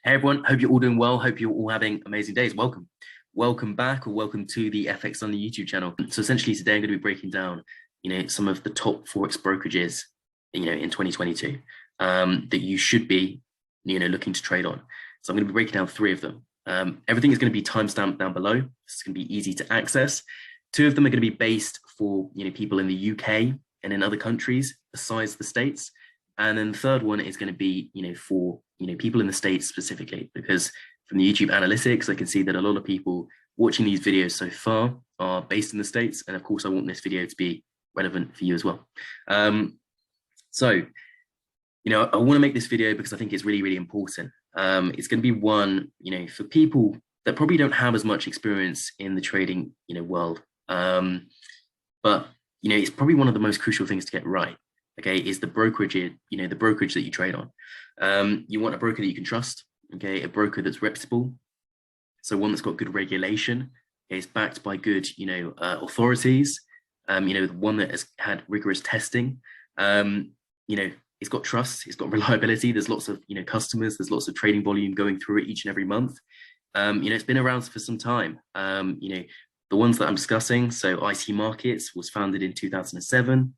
Hey everyone, hope you're all doing well. Hope you're all having amazing days. Welcome back, or welcome to the FX on the YouTube channel. So essentially today I'm going to be breaking down, some of the top Forex brokerages, in 2022 that you should be, looking to trade on. So I'm going to be breaking down 3 of them. Everything is going to be timestamped down below. It's going to be easy to access. 2 of them are going to be based for, people in the UK and in other countries besides the States. And then the third one is going to be, for people in the States specifically, because from the YouTube analytics, I can see that a lot of people watching these videos so far are based in the States. And of course, I want this video to be relevant for you as well. I want to make this video because I think it's really, really important. It's going to be one, for people that probably don't have as much experience in the trading, world. But, it's probably one of the most crucial things to get right. Okay, is the brokerage, the brokerage that you trade on. You want a broker that you can trust, okay, a broker that's reputable, so one that's got good regulation, okay, it's backed by good, authorities, one that has had rigorous testing, it's got trust, it's got reliability, there's lots of, customers, there's lots of trading volume going through it each and every month. It's been around for some time. The ones that I'm discussing, so IC Markets was founded in 2007.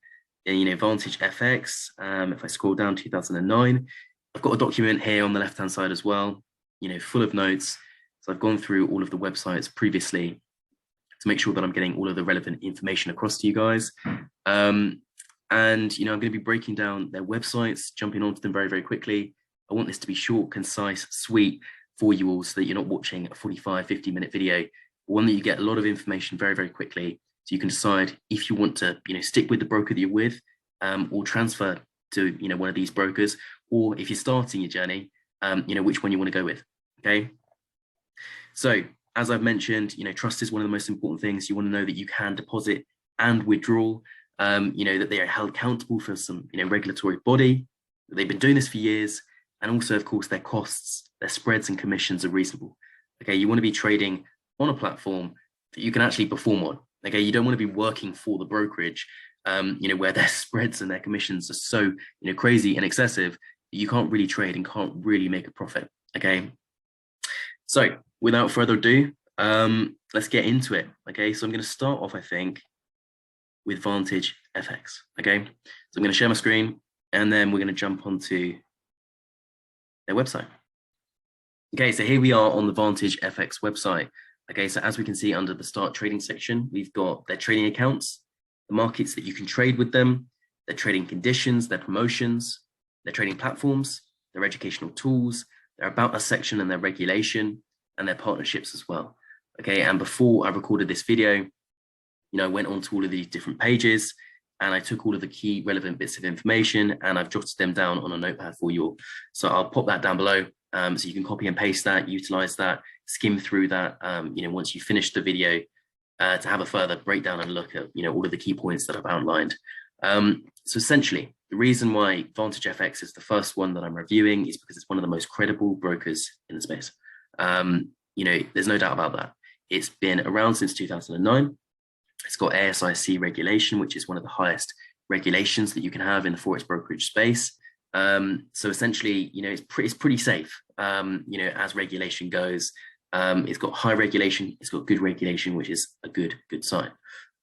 Vantage FX, if I scroll down, 2009, I've got a document here on the left-hand side as well, full of notes. So I've gone through all of the websites previously to make sure that I'm getting all of the relevant information across to you guys. And, I'm going to be breaking down their websites, jumping onto them very, very quickly. I want this to be short, concise, sweet for you all so that you're not watching a 45, 50-minute video, one that you get a lot of information very, very quickly. So you can decide if you want to, stick with the broker that you're with, or transfer to, one of these brokers, or if you're starting your journey, which one you want to go with. Okay. So as I've mentioned, trust is one of the most important things. You want to know that you can deposit and withdraw, that they are held accountable for some, regulatory body, that they've been doing this for years, and also, of course, their costs, their spreads and commissions are reasonable. Okay. You want to be trading on a platform that you can actually perform on. Okay, you don't want to be working for the brokerage, where their spreads and their commissions are so, crazy and excessive that you can't really trade and can't really make a profit. Okay, so without further ado, let's get into it. Okay, so I'm going to start off, I think, with Vantage FX. Okay, so I'm going to share my screen and then we're going to jump onto their website. Okay, so here we are on the Vantage FX website. Okay, so as we can see under the start trading section, we've got their trading accounts, the markets that you can trade with them, their trading conditions, their promotions, their trading platforms, their educational tools, their about us section and their regulation, and their partnerships as well. Okay, and before I recorded this video, I went on to all of these different pages and I took all of the key relevant bits of information and I've jotted them down on a notepad for you all. So I'll pop that down below. So you can copy and paste that, utilize that, skim through that, once you finish the video, to have a further breakdown and look at, all of the key points that I've outlined. So essentially, the reason why Vantage FX is the first one that I'm reviewing is because it's one of the most credible brokers in the space. There's no doubt about that. It's been around since 2009. It's got ASIC regulation, which is one of the highest regulations that you can have in the Forex brokerage space. So essentially, it's pretty safe, as regulation goes. It's got high regulation, it's got good regulation, which is a good sign.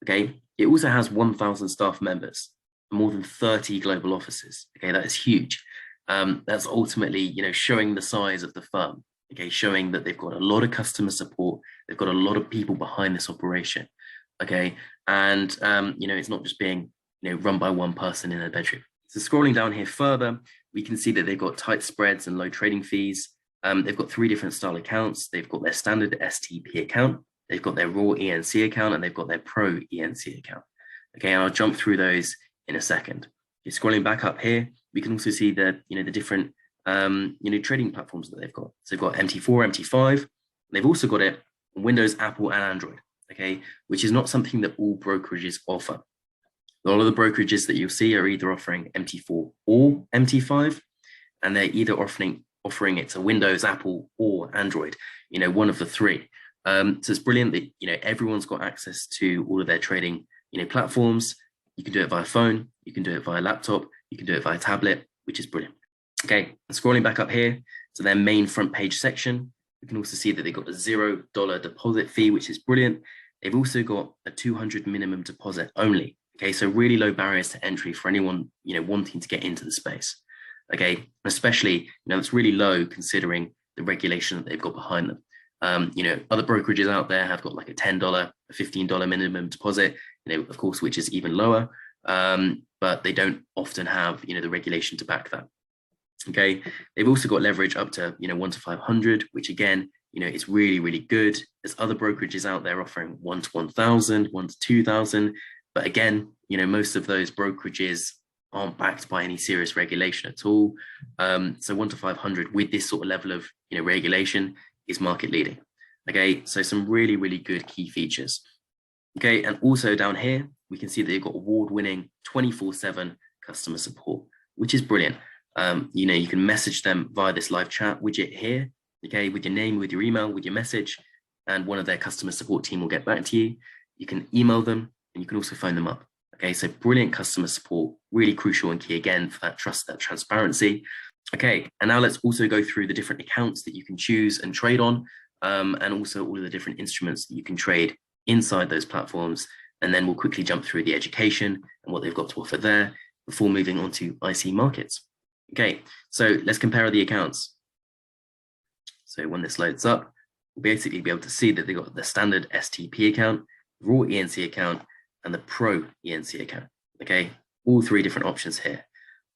Okay. It also has 1,000 staff members, more than 30 global offices. Okay. That is huge. That's ultimately, showing the size of the firm. Okay. Showing that they've got a lot of customer support. They've got a lot of people behind this operation. Okay. And, it's not just being, run by one person in a bedroom. So scrolling down here further, we can see that they've got tight spreads and low trading fees. They've got 3 different style accounts. They've got their standard STP account, they've got their raw ENC account, and they've got their pro ENC account. Okay, and I'll jump through those in a second. Okay, scrolling back up here, we can also see the the different trading platforms that they've got. So they've got MT4, MT5. They've also got it on Windows, Apple, and Android. Okay, which is not something that all brokerages offer. A lot of the brokerages that you'll see are either offering MT4 or MT5, and they're either offering it to Windows, Apple, or Android, one of the 3. So it's brilliant that, everyone's got access to all of their trading, platforms. You can do it via phone, you can do it via laptop, you can do it via tablet, which is brilliant. Okay, and scrolling back up here, So their main front page section, we can also see that they've got a $0 deposit fee, which is brilliant. They've also got a 200 minimum deposit only. Okay, so really low barriers to entry for anyone, wanting to get into the space. Okay, especially, it's really low considering the regulation that they've got behind them. Other brokerages out there have got like a $10, a $15 minimum deposit, of course, which is even lower, but they don't often have, the regulation to back that. Okay, they've also got leverage up to 1 to 500, which again, it's really, really good. There's other brokerages out there offering 1 to 1,000, 1 to 2,000, but again, most of those brokerages aren't backed by any serious regulation at all. So 1 to 500 with this sort of level of regulation is market leading. Okay, so some really, really good key features. Okay, and also down here we can see that they've got award-winning 24/7 customer support, which is brilliant. You can message them via this live chat widget here, okay, with your name, with your email, with your message, and one of their customer support team will get back to you. You can email them and you can also phone them up. Okay, so brilliant customer support, really crucial and key again for that trust, that transparency. Okay, and now let's also go through the different accounts that you can choose and trade on, and also all of the different instruments that you can trade inside those platforms. And then we'll quickly jump through the education and what they've got to offer there before moving on to IC markets. Okay, so let's compare the accounts. So when this loads up, we'll basically be able to see that they've got the standard STP account, raw ENC account, and the pro ENC account. Okay, all three different options here.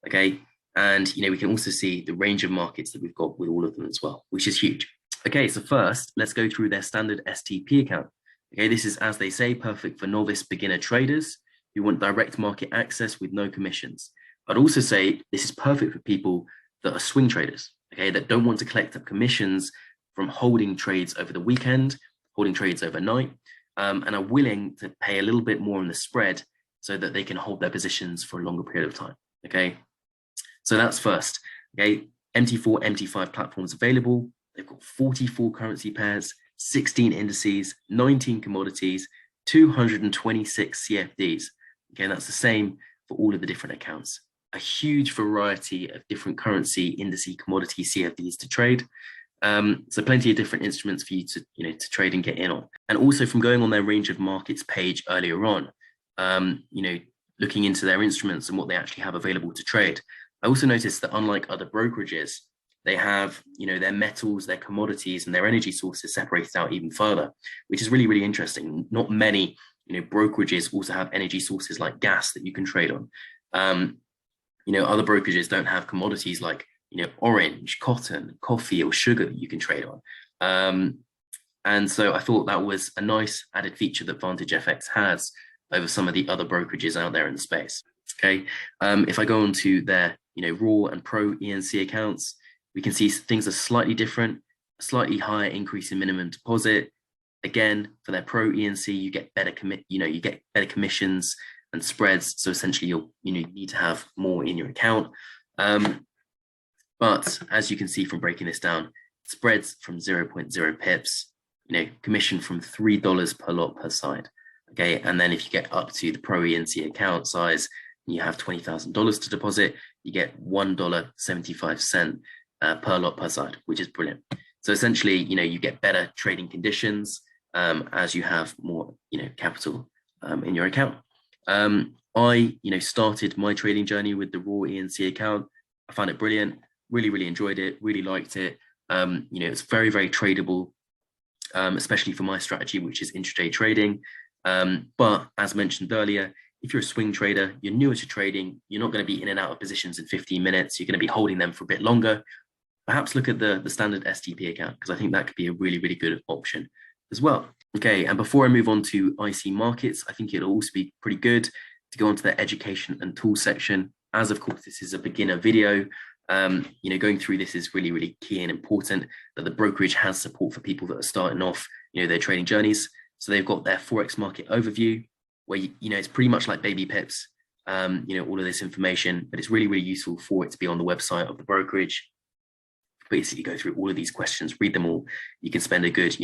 Okay, and we can also see the range of markets that we've got with all of them as well, which is huge. Okay, so first, let's go through their standard STP account. Okay, this is, as they say, perfect for novice beginner traders who want direct market access with no commissions. I'd also say this is perfect for people that are swing traders, okay, that don't want to collect up commissions from holding trades over the weekend, holding trades overnight, and are willing to pay a little bit more on the spread so that they can hold their positions for a longer period of time, okay? So that's first, okay? MT4, MT5 platforms available. They've got 44 currency pairs, 16 indices, 19 commodities, 226 CFDs. Okay, that's the same for all of the different accounts. A huge variety of different currency, indice, commodity, CFDs to trade. So plenty of different instruments for you to, to trade and get in on. And also from going on their range of markets page earlier on, looking into their instruments and what they actually have available to trade. I also noticed that unlike other brokerages, they have, their metals, their commodities, and their energy sources separated out even further, which is really, really interesting. Not many, brokerages also have energy sources like gas that you can trade on. Other brokerages don't have commodities like, orange, cotton, coffee, or sugar that you can trade on. And so I thought that was a nice added feature that Vantage FX has over some of the other brokerages out there in the space. Okay, if I go on to their, raw and pro ENC accounts, we can see things are slightly different, a slightly higher increase in minimum deposit. Again, for their pro ENC, you get better you get better commissions and spreads. So essentially, you need to have more in your account. But as you can see from breaking this down, spreads from 0.0 pips, commission from $3 per lot per side. Okay, and then if you get up to the pro ENC account size, and you have $20,000 to deposit, you get $1.75 per lot per side, which is brilliant. So essentially, you get better trading conditions as you have more, capital in your account. I, started my trading journey with the raw ENC account. I found it brilliant. Really, really enjoyed it. Really liked it. It's very, very tradable, especially for my strategy, which is intraday trading. But as mentioned earlier, if you're a swing trader, you're newer to trading, you're not going to be in and out of positions in 15 minutes. You're going to be holding them for a bit longer. Perhaps look at the standard STP account, because I think that could be a really, really good option as well. Okay, and before I move on to IC markets, I think it'll also be pretty good to go onto the education and tools section. As of course, this is a beginner video. Going through this is really, really key and important that the brokerage has support for people that are starting off, their trading journeys. So they've got their Forex market overview, where, it's pretty much like baby pips, all of this information, but it's really, really useful for it to be on the website of the brokerage. Basically go through all of these questions, read them all. You can spend a good,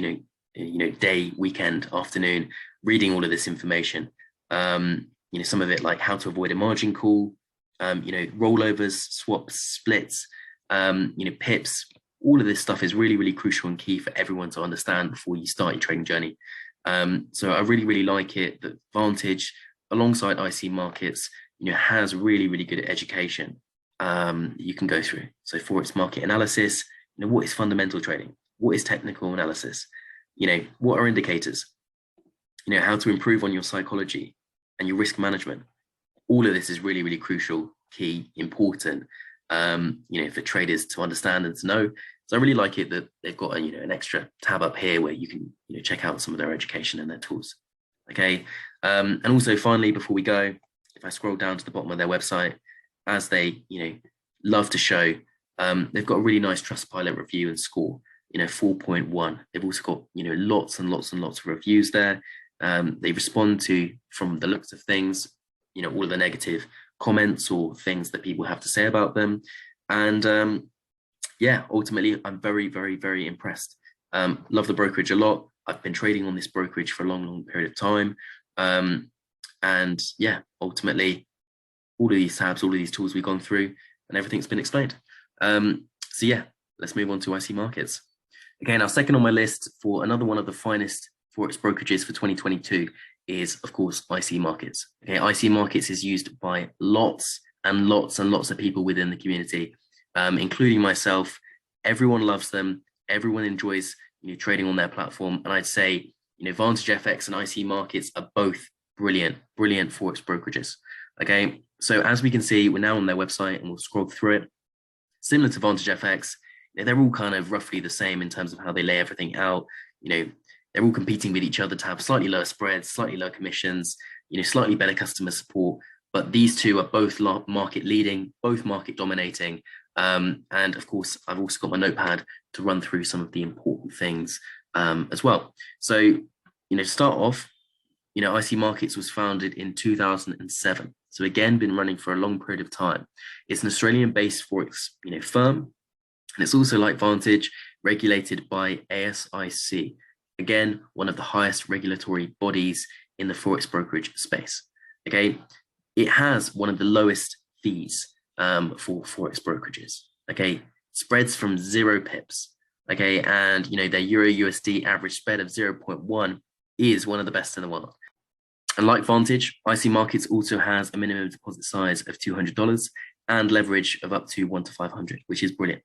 day, weekend, afternoon, reading all of this information. Some of it like how to avoid a margin call, rollovers, swaps, splits, pips, All of this stuff is really, really crucial and key for everyone to understand before you start your trading journey. So I really, really like it that Vantage, alongside IC markets, has really, really good education you can go through. So Forex market analysis, what is fundamental trading? What is technical analysis? What are indicators? How to improve on your psychology and your risk management. All of this is really, really crucial, key, important, for traders to understand and to know. So I really like it that they've got an extra tab up here where you can check out some of their education and their tools. Okay, and also finally, before we go, if I scroll down to the bottom of their website, as they love to show, they've got a really nice Trustpilot review and score, 4.1. They've also got lots and lots and lots of reviews there. They respond to, from the looks of things, all of the negative comments or things that people have to say about them. And yeah, ultimately, I'm very, very, very impressed. Love the brokerage a lot. I've been trading on this brokerage for a long, long period of time. And yeah, ultimately, all of these tabs, all of these tools we've gone through, and everything's been explained. So yeah, let's move on to IC markets. Okay, now second on my list for another one of the finest Forex brokerages for 2022 is, of course, IC markets. Okay, IC markets is used by lots and lots and lots of people within the community, including myself. Everyone loves them. Everyone enjoys trading on their platform. And I'd say Vantage FX and IC markets are both brilliant Forex brokerages. Okay, so as we can see, we're now on their website and we'll scroll through it. Similar to Vantage FX, they're all kind of roughly the same in terms of how they lay everything out. They're all competing with each other to have slightly lower spreads, slightly lower commissions, slightly better customer support. But these two are both market leading, both market dominating. And of course, I've also got my notepad to run through some of the important things as well. So, to start off, IC Markets was founded in 2007. So again, been running for a long period of time. It's an Australian-based Forex, firm. And it's also, like Vantage, regulated by ASIC. Again, one of the highest regulatory bodies in the Forex brokerage space. Okay, it has one of the lowest fees for Forex brokerages. Okay, spreads from 0 pips. Okay, and their EURUSD average spread of 0.1 is one of the best in the world. And like Vantage, IC Markets also has a minimum deposit size of $200 and leverage of up to 1 to 500, which is brilliant,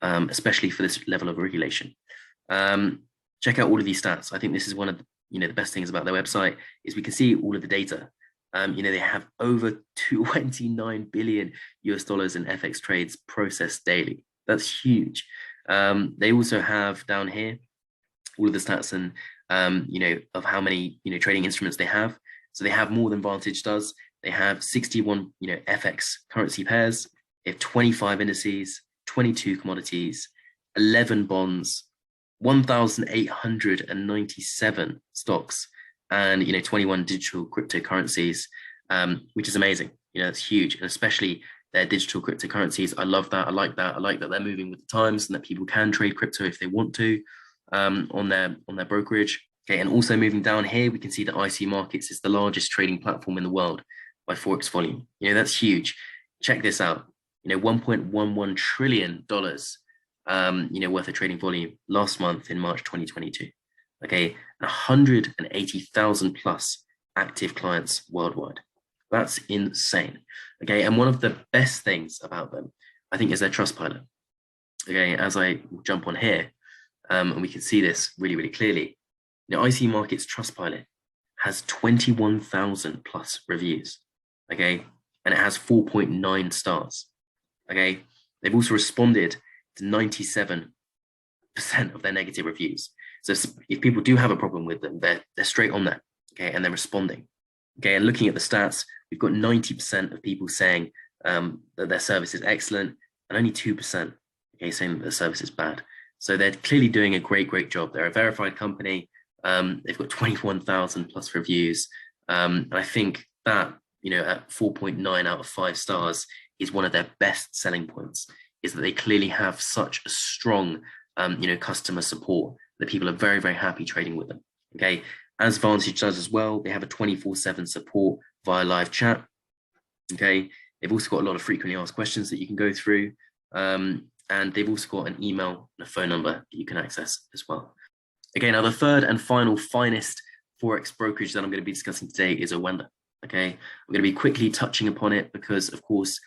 especially for this level of regulation. Check out all of these stats. I think this is one of the best things about their website is we can see all of the data. They have over 29 billion US dollars in FX trades processed daily. That's huge. They also have down here all of the stats and of how many trading instruments they have. So they have more than Vantage does. They have 61 FX currency pairs. They have 25 indices, 22 commodities, 11 bonds, 1,897 stocks, and 21 digital cryptocurrencies, which is amazing. It's huge, and especially their digital cryptocurrencies. I love that. I like that. I like that they're moving with the times and that people can trade crypto if they want to on their brokerage. Okay, and also moving down here, we can see that IC Markets is the largest trading platform in the world by Forex volume. That's huge. Check this out. $1.11 trillion worth of trading volume last month in March 2022. Okay, 180,000 plus active clients worldwide. That's insane. Okay, and one of the best things about them, I think, is their Trustpilot. Okay, as I jump on here, and we can see this really, really clearly. IC Markets Trustpilot has 21,000 plus reviews. Okay, and it has 4.9 stars. Okay, they've also responded to 97% of their negative reviews. So if people do have a problem with them, they're straight on that. Okay, and they're responding. Okay, and looking at the stats, we've got 90% of people saying that their service is excellent, and only 2% saying that their service is bad. So they're clearly doing a great job. They're a verified company. They've got 21,000 plus reviews. And I think that, at 4.9 out of 5 stars is one of their best selling points, is that they clearly have such a strong, customer support that people are very, very happy trading with them. Okay. As Vantage does as well, they have a 24/7 support via live chat. Okay. They've also got a lot of frequently asked questions that you can go through. and they've also got an email and a phone number that you can access as well. Okay, now the third and final finest Forex brokerage that I'm going to be discussing today is Oanda. Okay, I'm going to be quickly touching upon it because, of course,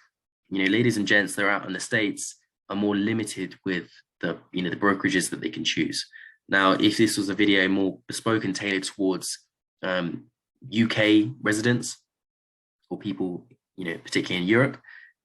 ladies and gents, they're out in the States are more limited with the brokerages that they can choose. Now, if this was a video more bespoke and tailored towards UK residents or people, particularly in Europe,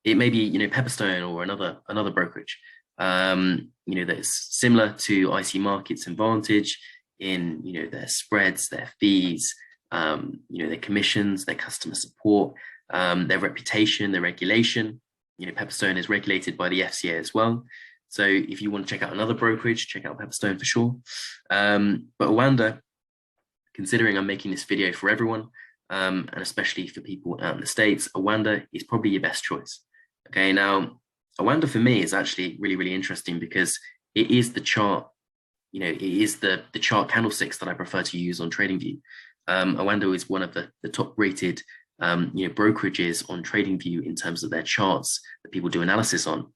it may be, Pepperstone or another brokerage, that's similar to IC Markets and Vantage in, their spreads, their fees, their commissions, their customer support, their reputation, their regulation. Pepperstone is regulated by the FCA as well. So if you want to check out another brokerage, check out Pepperstone for sure. But Oanda, considering I'm making this video for everyone, and especially for people out in the States, Oanda is probably your best choice. Okay, now Oanda for me is actually really, really interesting because it is the chart, it is the chart candlesticks that I prefer to use on TradingView. Oanda is one of the top rated brokerages on TradingView in terms of their charts that people do analysis on.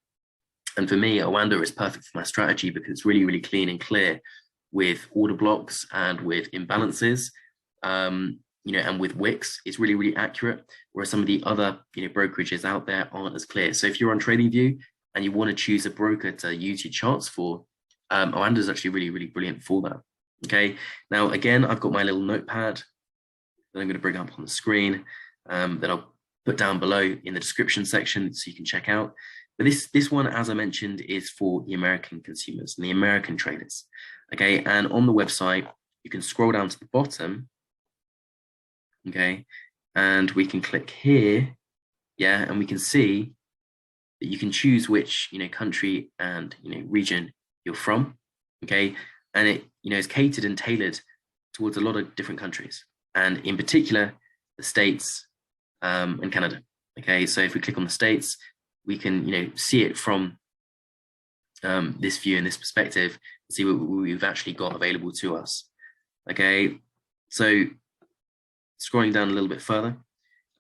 And for me, Oanda is perfect for my strategy because it's really, really clean and clear with order blocks and with imbalances, and with wicks. It's really, really accurate, whereas some of the other brokerages out there aren't as clear. So if you're on TradingView and you want to choose a broker to use your charts for, Oanda is actually really, really brilliant for that. Okay, now again, I've got my little notepad that I'm going to bring up on the screen that I'll put down below in the description section so you can check out. But this one, as I mentioned, is for the American consumers and the American traders. Okay, and on the website, you can scroll down to the bottom. Okay, and we can click here, yeah, and we can see that you can choose which country and region you're from. Okay, and it is catered and tailored towards a lot of different countries, and in particular the States and Canada. Okay, so if we click on the States, we can see it from this view and this perspective, see what we've actually got available to us. Okay, so scrolling down a little bit further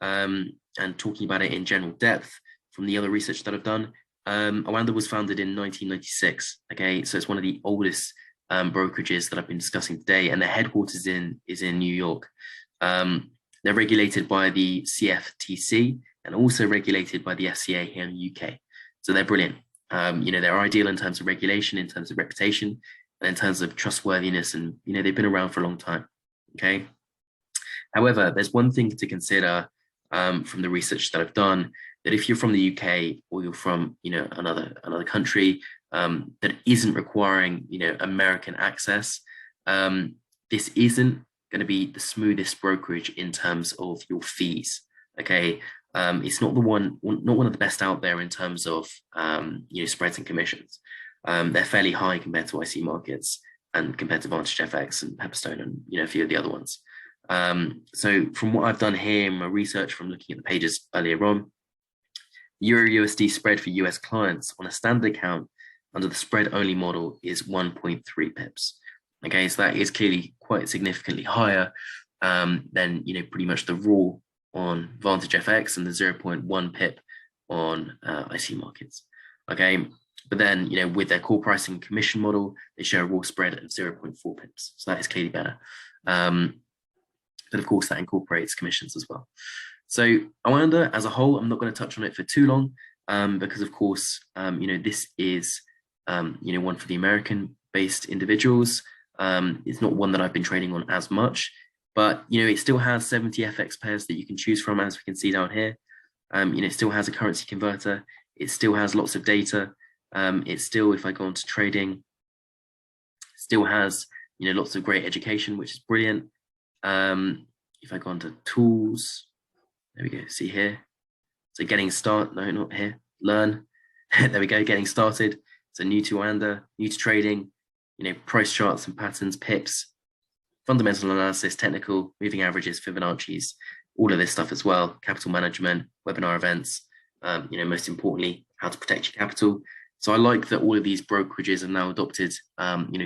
and talking about it in general depth from the other research that I've done, Oanda was founded in 1996. Okay, so it's one of the oldest brokerages that I've been discussing today, and their headquarters is in New York. They're regulated by the CFTC and also regulated by the FCA here in the UK. So they're brilliant. They're ideal in terms of regulation, in terms of reputation, and in terms of trustworthiness, and they've been around for a long time. Okay. However, there's one thing to consider from the research that I've done, that if you're from the UK or you're from another country that isn't requiring American access, this isn't going to be the smoothest brokerage in terms of your fees. Okay, it's not one of the best out there in terms of spreads and commissions. They're fairly high compared to IC Markets and compared to Vantage FX and Pepperstone and a few of the other ones. So from what I've done here in my research, from looking at the pages earlier on, EURUSD spread for US clients on a standard account under the spread only model is 1.3 pips. Okay, so that is clearly quite significantly higher than pretty much the raw on Vantage FX and the 0.1 pip on IC Markets. Okay, but then with their core pricing commission model, they show a raw spread of 0.4 pips, so that is clearly better. But of course, that incorporates commissions as well. So Oanda as a whole, I'm not going to touch on it for too long because, of course, this is one for the American-based individuals. It's not one that I've been trading on as much, but it still has 70 FX pairs that you can choose from, as we can see down here. It still has a currency converter. It still has lots of data. It still, if I go on to trading, still has lots of great education, which is brilliant. If I go on to tools, there we go, see here. So getting started, no, not here, learn. There we go, getting started. So new to Oanda, new to trading, price charts and patterns, pips, fundamental analysis, technical, moving averages, Fibonacci's, all of this stuff as well, capital management, webinar events, most importantly, how to protect your capital. So I like that all of these brokerages have now adopted,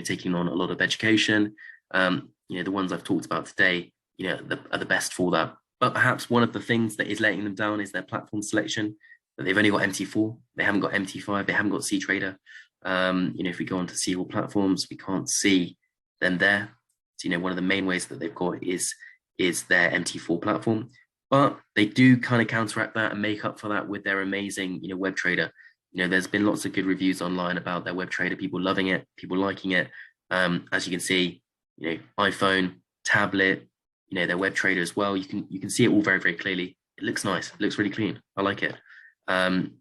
taking on a lot of education. The ones I've talked about today, are the best for that. But perhaps one of the things that is letting them down is their platform selection. but they've only got MT4. They haven't got MT5. They haven't got CTrader. If we go onto see all platforms, we can't see them there. So, one of the main ways that they've got is their MT4 platform, but they do kind of counteract that and make up for that with their amazing, web trader. There's been lots of good reviews online about their web trader, people loving it, people liking it. As you can see, iPhone, tablet, their web trader as well. You can see it all very, very clearly. It looks nice. It looks really clean. I like it. And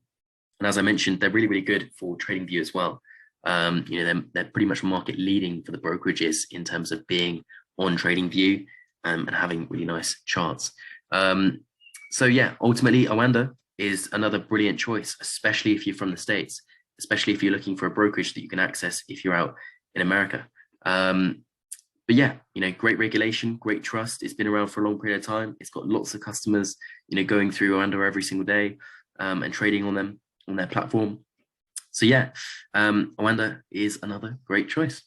as I mentioned, they're really, really good for TradingView as well. They're pretty much market leading for the brokerages in terms of being on TradingView and having really nice charts. So yeah, ultimately, Oanda is another brilliant choice, especially if you're from the States, especially if you're looking for a brokerage that you can access if you're out in America. But yeah, great regulation, great trust. It's been around for a long period of time. It's got lots of customers, going through Oanda every single day and trading on them, on their platform. So yeah, Oanda is another great choice.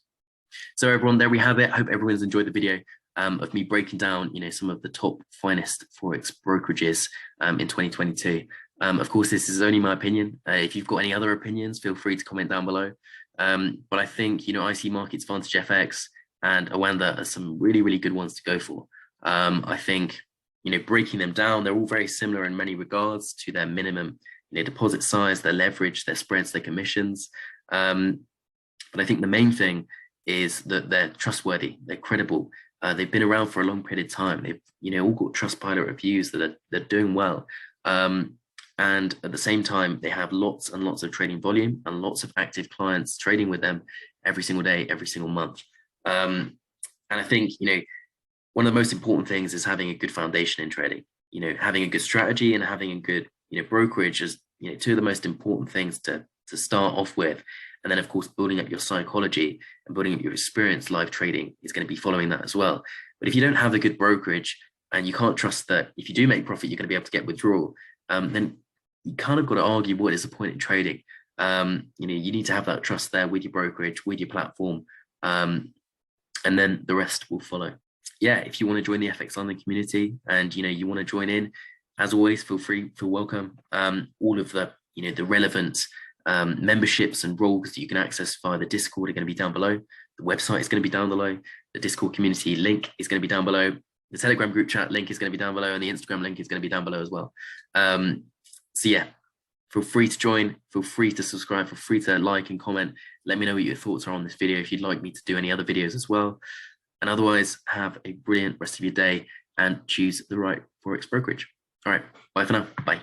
So everyone, there we have it. I hope everyone's enjoyed the video of me breaking down, some of the top finest Forex brokerages in 2022. Of course, this is only my opinion. If you've got any other opinions, feel free to comment down below. But I think, IC Markets, Vantage FX, and Oanda are some really, really good ones to go for. I think, breaking them down, they're all very similar in many regards to their minimum, deposit size, their leverage, their spreads, their commissions. But I think the main thing is that they're trustworthy, they're credible. They've been around for a long period of time. They've, all got Trustpilot reviews that they're doing well. And at the same time, they have lots and lots of trading volume and lots of active clients trading with them every single day, every single month. And I think, one of the most important things is having a good foundation in trading, having a good strategy and having a good, brokerage is, two of the most important things to start off with. And then, of course, building up your psychology and building up your experience live trading is going to be following that as well. But if you don't have a good brokerage and you can't trust that if you do make profit, you're going to be able to get withdrawal, then you kind of got to argue what is the point in trading. You need to have that trust there with your brokerage, with your platform, and then the rest will follow. Yeah, if you want to join the FX London community and you want to join in, as always, feel welcome. All of the the relevant memberships and roles that you can access via the Discord are going to be down below. The website is going to be down below. The Discord community link is going to be down below. The Telegram group chat link is going to be down below, and the Instagram link is going to be down below as well. So yeah, feel free to join, feel free to subscribe, feel free to like and comment. Let me know what your thoughts are on this video if you'd like me to do any other videos as well. And otherwise, have a brilliant rest of your day and choose the right Forex brokerage. All right, bye for now. Bye.